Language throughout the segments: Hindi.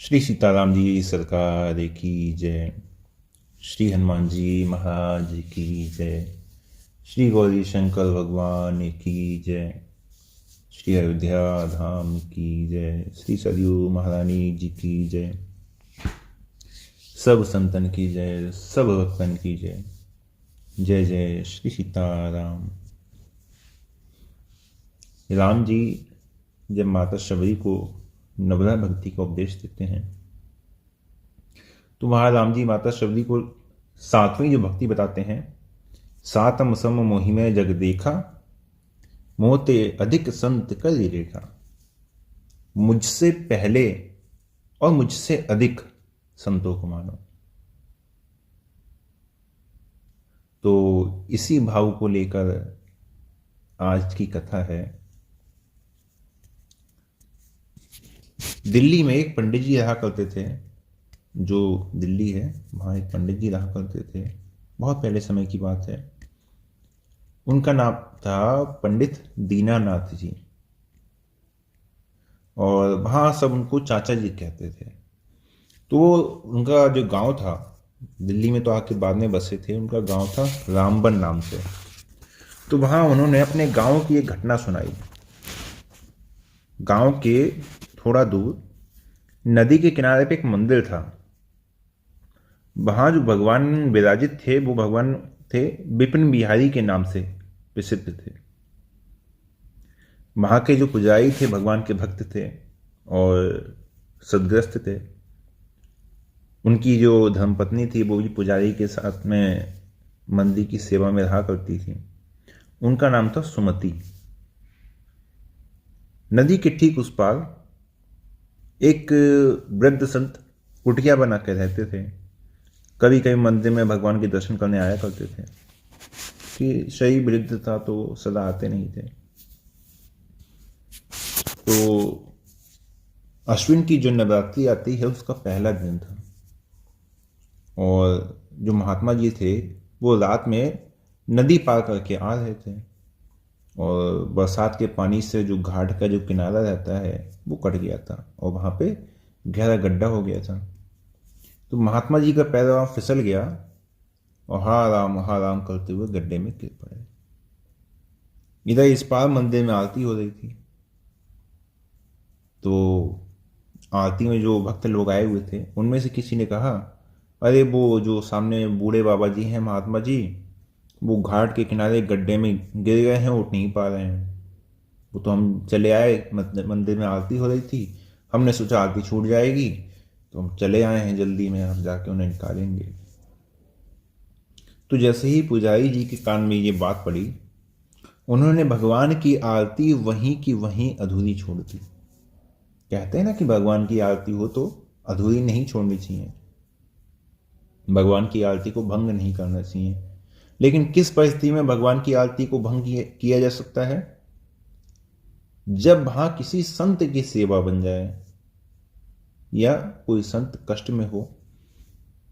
श्री सीताराम जी सरकार की जय। श्री हनुमान जी महाराज की जय। श्री गौरी शंकर भगवान की जय। श्री अयोध्या धाम की जय। श्री सरयू महारानी जी की जय। सब संतन की जय, सब भक्तन की जय। जय जय श्री सीताराम। राम जी जब माता शबरी को नवरा भक्ति का उपदेश देते हैं तो वहां राम जी माता शबरी को सातवीं जो भक्ति बताते हैं, सातम सम मोहि में जग देखा, मोते अधिक संत कर रेखा। मुझसे पहले और मुझसे अधिक संतों को मानो। तो इसी भाव को लेकर आज की कथा है। दिल्ली में एक पंडित जी रहा करते थे, जो दिल्ली है वहाँ एक पंडित जी रहा करते थे, बहुत पहले समय की बात है। उनका नाम था पंडित दीनानाथ जी, और वहाँ सब उनको चाचा जी कहते थे। तो उनका जो गांव था, दिल्ली में तो आके बाद में बसे थे, उनका गांव था रामबन नाम से। तो वहाँ उन्होंने अपने गांव की एक घटना सुनाई। गांव के थोड़ा दूर नदी के किनारे पे एक मंदिर था। वहाँ जो भगवान विराजित थे वो भगवान थे विपिन बिहारी के नाम से प्रसिद्ध थे। वहाँ के जो पुजारी थे भगवान के भक्त थे और सदग्रस्त थे। उनकी जो धर्मपत्नी थी वो भी पुजारी के साथ में मंदिर की सेवा में रहा करती थी। उनका नाम था सुमति। नदी के ठीक उस पार एक वृद्ध संत कुटिया बना के रहते थे। कभी कभी मंदिर में भगवान के दर्शन करने आया करते थे, कि शरीर वृद्ध था तो सदा आते नहीं थे। तो अश्विन की जो नवरात्रि आती है उसका पहला दिन था, और जो महात्मा जी थे वो रात में नदी पार करके आ रहे थे, और बरसात के पानी से जो घाट का जो किनारा रहता है वो कट गया था और वहाँ पे गहरा गड्ढा हो गया था। तो महात्मा जी का पैर वहाँ फिसल गया और हा राम करते हुए गड्ढे में गिर पड़े। इधर इस पार मंदिर में आरती हो रही थी। तो आरती में जो भक्त लोग आए हुए थे उनमें से किसी ने कहा, अरे वो जो सामने बूढ़े बाबा जी हैं महात्मा जी, वो घाट के किनारे गड्ढे में गिर गए हैं, उठ नहीं पा रहे हैं। वो तो हम चले आए, मंदिर में आरती हो रही थी, हमने सोचा आरती छूट जाएगी तो हम चले आए हैं जल्दी में, हम जाके उन्हें निकालेंगे। तो जैसे ही पुजारी जी के कान में ये बात पड़ी, उन्होंने भगवान की आरती वहीं की वहीं अधूरी छोड़ दी। कहते हैं ना कि भगवान की आरती हो तो अधूरी नहीं छोड़नी चाहिए, भगवान की आरती को भंग नहीं करना चाहिए। लेकिन किस परिस्थिति में भगवान की आरती को भंग किया जा सकता है? जब वहां किसी संत की सेवा बन जाए या कोई संत कष्ट में हो,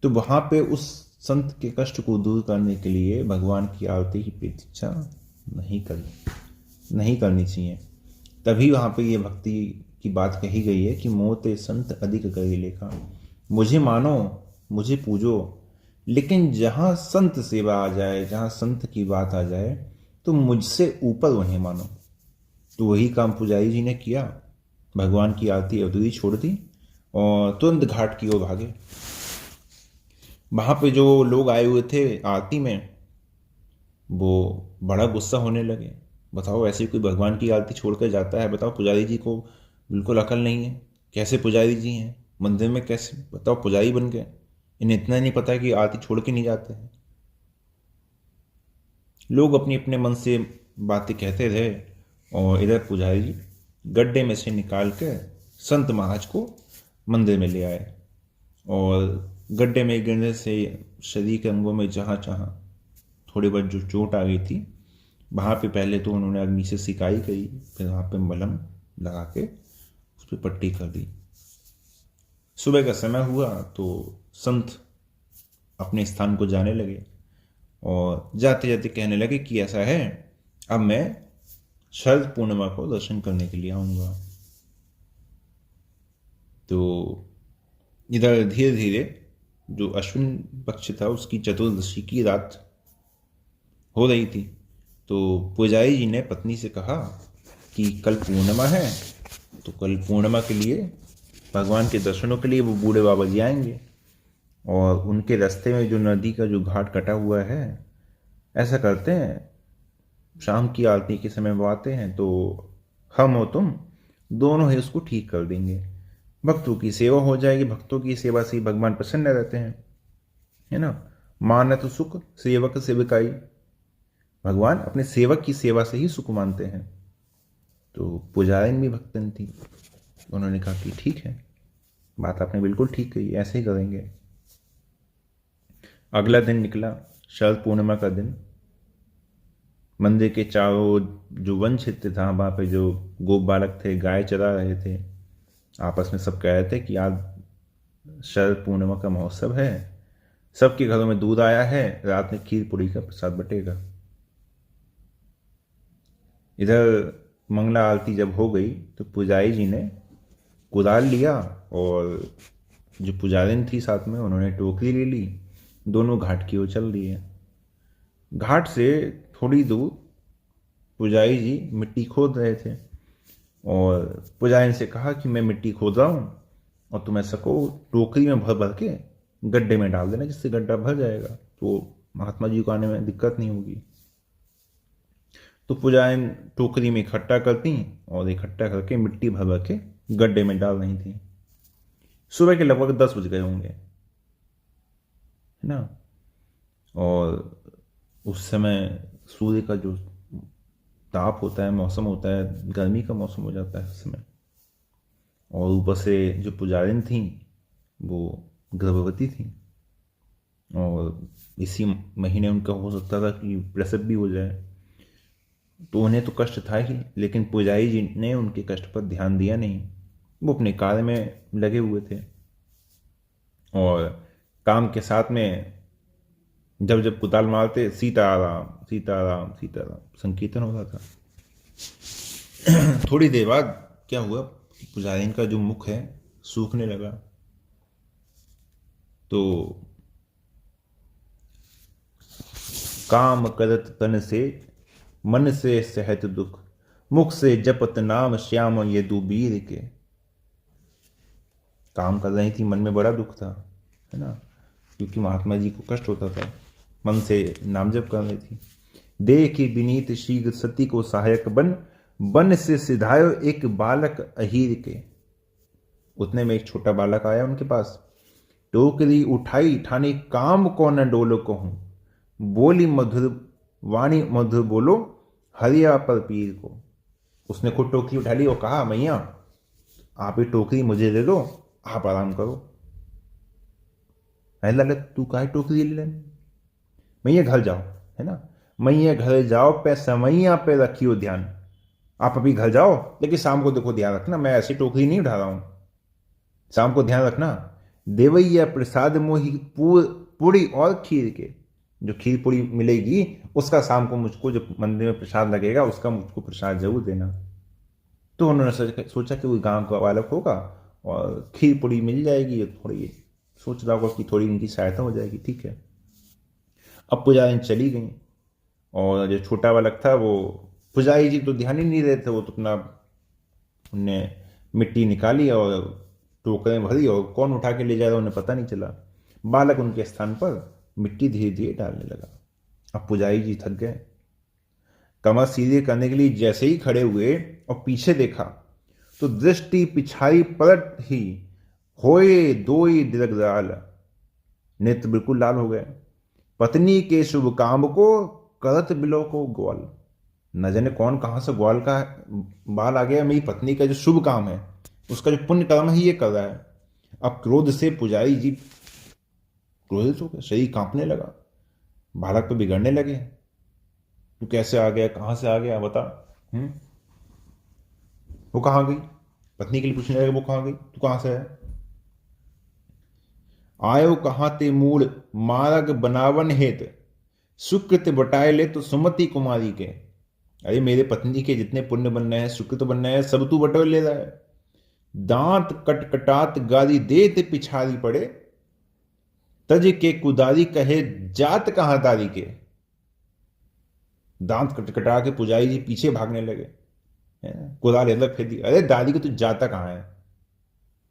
तो वहां पे उस संत के कष्ट को दूर करने के लिए भगवान की आरती की प्रतीक्षा नहीं करनी चाहिए। तभी वहां पे ये भक्ति की बात कही गई है कि मोते संत अधिक करी लेखा। मुझे मानो, मुझे पूजो, लेकिन जहां संत सेवा आ जाए, जहां संत की बात आ जाए, तो मुझसे ऊपर उन्हें मानो। तो वही काम पुजारी जी ने किया। भगवान की आरती अधूरी छोड़ दी और तुरंत घाट की ओर भागे। वहां पे जो लोग आए हुए थे आरती में, वो बड़ा गुस्सा होने लगे। बताओ, ऐसे कोई भगवान की आरती छोड़कर जाता है? बताओ, पुजारी जी को बिल्कुल अकल नहीं है। कैसे पुजारी जी हैं मंदिर में, कैसे बताओ पुजारी बन गए? इन्हें इतना नहीं पता कि आरती छोड़ के नहीं जाते हैं। लोग अपने अपने मन से बातें कहते रहे, और इधर पुजारी जी गड्ढे में से निकाल कर संत महाराज को मंदिर में ले आए। और गड्ढे में गिरने से शरीर के अंगों में जहाँ जहाँ थोड़ी बहुत जो चोट आ गई थी, वहाँ पे पहले तो उन्होंने अग्नि से सिकाई करी, फिर वहाँ पे मलहम लगा के उस पर पट्टी कर दी। सुबह का समय हुआ तो संत अपने स्थान को जाने लगे, और जाते जाते कहने लगे कि ऐसा है, अब मैं शरद पूर्णिमा को दर्शन करने के लिए आऊँगा। तो इधर धीरे धीरे जो अश्विन पक्ष था उसकी चतुर्दशी की रात हो रही थी। तो पुजारी जी ने पत्नी से कहा कि कल पूर्णिमा है, तो कल पूर्णिमा के लिए भगवान के दर्शनों के लिए वो बूढ़े बाबा जी आएंगे, और उनके रास्ते में जो नदी का जो घाट कटा हुआ है, ऐसा करते हैं शाम की आरती के समय वो आते हैं, तो हम और तुम दोनों ही उसको ठीक कर देंगे। भक्तों की सेवा हो जाएगी, भक्तों की सेवा से ही भगवान प्रसन्न रहते हैं, है ना। मानत सुख सेवक सेविकाई, भगवान अपने सेवक की सेवा से ही सुख मानते हैं। तो पुजारिन भी भक्तन थी, उन्होंने कहा कि ठीक है, बात आपने बिल्कुल ठीक कही, ऐसे ही करेंगे। अगला दिन निकला, शरद पूर्णिमा का दिन। मंदिर के चारों जो वन क्षेत्र था, वहाँ पे जो गोप बालक थे गाय चरा रहे थे, आपस में सब कह रहे थे कि आज शरद पूर्णिमा का महोत्सव है, सबके घरों में दूध आया है, रात में खीर पूरी का प्रसाद बटेगा। इधर मंगला आरती जब हो गई तो पुजारी जी ने कुदाल लिया, और जो पुजारिन थी साथ में, उन्होंने टोकरी ले ली, दोनों घाट की ओर चल दिए। घाट से थोड़ी दूर पुजारी जी मिट्टी खोद रहे थे, और पुजारी से कहा कि मैं मिट्टी खोद रहा हूँ और तुम ऐसा को टोकरी में भर भर के गड्ढे में डाल देना, जिससे गड्ढा भर जाएगा, तो महात्मा जी को आने में दिक्कत नहीं होगी। तो पुजारी टोकरी में इकट्ठा करती और इकट्ठा करके मिट्टी भर भर के गड्ढे में डाल रही थी। सुबह के लगभग 10 बज गए होंगे, है ना। और उस समय सूर्य का जो ताप होता है, मौसम होता है, गर्मी का मौसम हो जाता है उस समय। और ऊपर से जो पुजारिन थी वो गर्भवती थी, और इसी महीने उनका हो सकता था कि प्रसव भी हो जाए, तो उन्हें तो कष्ट था ही, लेकिन पुजारी जी ने उनके कष्ट पर ध्यान दिया नहीं। वो अपने कार्य में लगे हुए थे, और काम के साथ में जब जब कुदाल मारते सीताराम सीताराम सीताराम संकीर्तन हो रहा था। थोड़ी देर बाद क्या हुआ, पुजारी का जो मुख है सूखने लगा। तो काम करत तन से मन से सहत दुख, मुख से जपत नाम श्याम ये दुबीर के। काम कर रही थी, मन में बड़ा दुख था, है ना, क्योंकि महात्मा जी को कष्ट होता था, मन से नाम जप कर रही थी। देखी विनीत शीघ्र सती को सहायक बन, बन से सिधायो एक बालक अहीर के। उतने में एक छोटा बालक आया उनके पास, टोकरी उठाई ठानी काम को न डोलो कहूं, बोली मधुर वाणी मधुर बोलो हरिया पर पीर को। उसने खुद टोकरी उठा ली और कहा, मैया आप ये टोकरी मुझे दे दो, आप आराम करो। ललित तू काहे टोकरी ले लेने, मैया घर जाओ, है ना, मैया घर जाओ पे समैया पे रखियो ध्यान। आप अभी घर जाओ, लेकिन शाम को देखो ध्यान रखना, मैं ऐसी टोकरी नहीं उठा रहा हूं, शाम को ध्यान रखना। देवैया प्रसाद मोही पूरी और खीर के, जो खीर पूरी मिलेगी उसका शाम को मुझको, जो मंदिर में प्रसाद लगेगा उसका मुझको प्रसाद जरूर देना। तो उन्होंने सोचा कि वो गांव का बालक होगा और खीर पूरी मिल जाएगी, थोड़ी सोच रहा होगा कि थोड़ी इनकी सहायता हो जाएगी, ठीक है। अब पुजारी चली गई, और जो छोटा बालक था वो, पुजारी जी तो ध्यान ही नहीं देते, वो तो अपना उनने मिट्टी निकाली और टोकरे में भरी, और कौन उठा के ले जाएगा उन्हें पता नहीं चला। बालक उनके स्थान पर मिट्टी धीरे धीरे डालने लगा। अब पुजारी जी थक गए, कमर सीधे करने के लिए जैसे ही खड़े हुए और पीछे देखा तो दृष्टि पिछाई पलट ही होए दोई दिलगदाल, नेत्र बिल्कुल लाल हो गए। पत्नी के शुभ काम को करत बिलो को ग्वाल, न जाने कौन कहां से ग्वाल का बाल आ गया। मेरी पत्नी का जो शुभ काम है, उसका जो पुण्य कर्म है, ये कर रहा है। अब क्रोध से पुजारी जी क्रोधित हो गए, शरीर कांपने लगा, बालक तो बिगड़ने लगे। तू कैसे आ गया, कहां से आ गया, बता। वो कहां गई, पत्नी के लिए पूछने लगे, वो कहां गई, तू कहां से है। आयो कहां ते मूल मार्ग बनावन हेत, सुकृत बटाए ले तो सुमति कुमारी के। अरे मेरे पत्नी के जितने पुण्य बनने हैं, सुकृत बनने हैं, सब तू बटोर ले रहा है। दांत कटकटात गाली देत पिछारी पड़े, तज के कुदारी कहे जात कहां तारी के। दांत कटकटा के पुजारी जी पीछे भागने लगे, कुदाल अंदर फेंक दी, अरे दादी को तू जाता कहां है।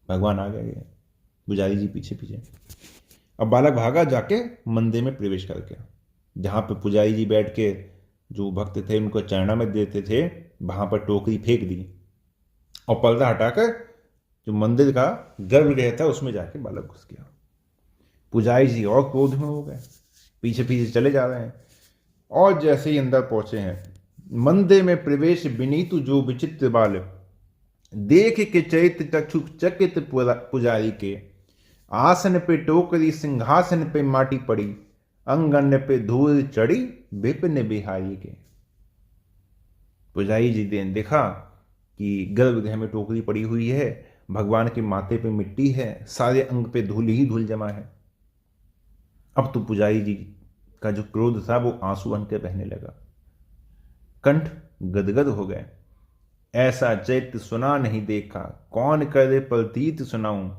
भगवान आ गए, पुजारी जी पीछे पीछे। अब बालक भागा जाके मंदिर में प्रवेश करके, जहां पे पुजारी जी बैठ के जो भक्त थे उनको चरणा में देते थे, वहां पर टोकरी फेंक दी और पर्दा हटाकर जो मंदिर का गर्भगृह था उसमें जाके बालक घुस गया। पुजारी जी और क्रोध में हो गए, पीछे पीछे चले जा रहे हैं। और जैसे ही अंदर पहुंचे हैं, मंदिर में प्रवेश विनीतु जो विचित्र बाल, देख के चैत चक्षु चकित पुजारी के। आसन पे टोकरी सिंहासन पे माटी पड़ी, अंगन पे धूल चढ़ी विपिन बिहारी के। पुजारी जी ने देखा कि गर्भगृह में टोकरी पड़ी हुई है, भगवान के माथे पे मिट्टी है, सारे अंग पे धूल ही धूल जमा है। अब तो पुजारी जी का जो क्रोध था वो आंसू बन के बहने लगा, कंठ गदगद हो गए। ऐसा चैत्य सुना नहीं देखा, कौन करे प्रतीत सुनाऊं।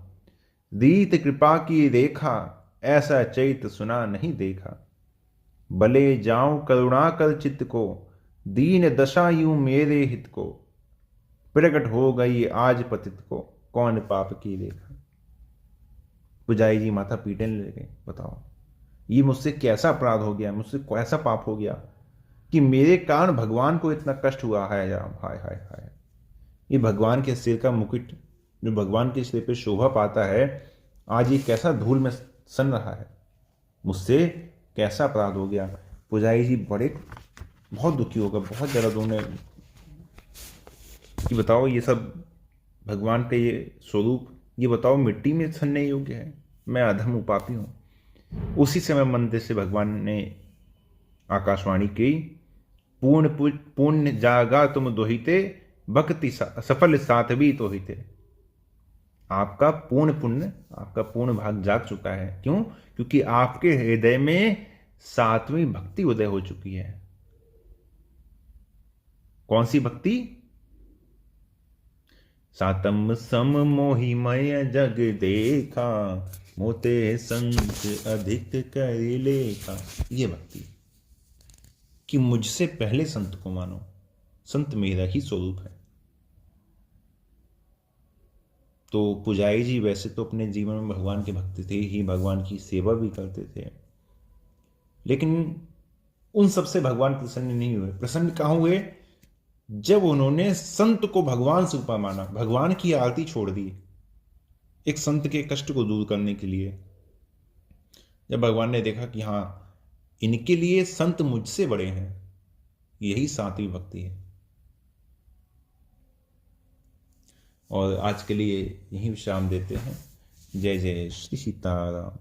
रीत कृपा की रेखा, ऐसा चैत्य सुना नहीं देखा। भले जाऊं करुणा कर चित्त को, दीन दशा यूं मेरे हित को। प्रकट हो गई आज पतित को, कौन पाप की रेखा। पुजारी जी माथा पीटने लगे, बताओ ये मुझसे कैसा अपराध हो गया, मुझसे कैसा पाप हो गया कि मेरे कारण भगवान को इतना कष्ट हुआ है। हाय हाय हाय, ये भगवान के सिर का मुकुट जो भगवान के सिर पे शोभा पाता है, आज ये कैसा धूल में सन रहा है, मुझसे कैसा अपराध हो गया। पुजारी जी बहुत दुखी होगा, बहुत ज़्यादा रोने कि बताओ ये सब भगवान का ये स्वरूप, ये बताओ मिट्टी में सनने योग्य है, मैं अधम पापी हूँ। उसी समय मंदिर से भगवान ने आकाशवाणी की, पूर्ण जागा तुम दोहिते, भक्ति सफल सातवी तो हिते। आपका पूर्ण पुण्य, आपका पूर्ण भाग जाग चुका है। क्यों? क्योंकि आपके हृदय में 7वीं भक्ति उदय हो चुकी है। कौन सी भक्ति? सातम सम मोहिमय जग देखा, मोते संत अधिक कर लेखा। ये भक्ति कि मुझसे पहले संत को मानो, संत मेरा ही स्वरूप है। तो पुजारी जी वैसे तो अपने जीवन में भगवान के भक्त थे ही, भगवान की सेवा भी करते थे, लेकिन उन सबसे भगवान प्रसन्न नहीं हुए। प्रसन्न कहाँ हुए? जब उन्होंने संत को भगवान से ऊपर माना, भगवान की आरती छोड़ दी एक संत के कष्ट को दूर करने के लिए। जब भगवान ने देखा कि हाँ, इनके लिए संत मुझसे बड़े हैं, यही 7वीं भक्ति है। और आज के लिए यही विश्राम देते हैं। जय जय श्री सीताराम।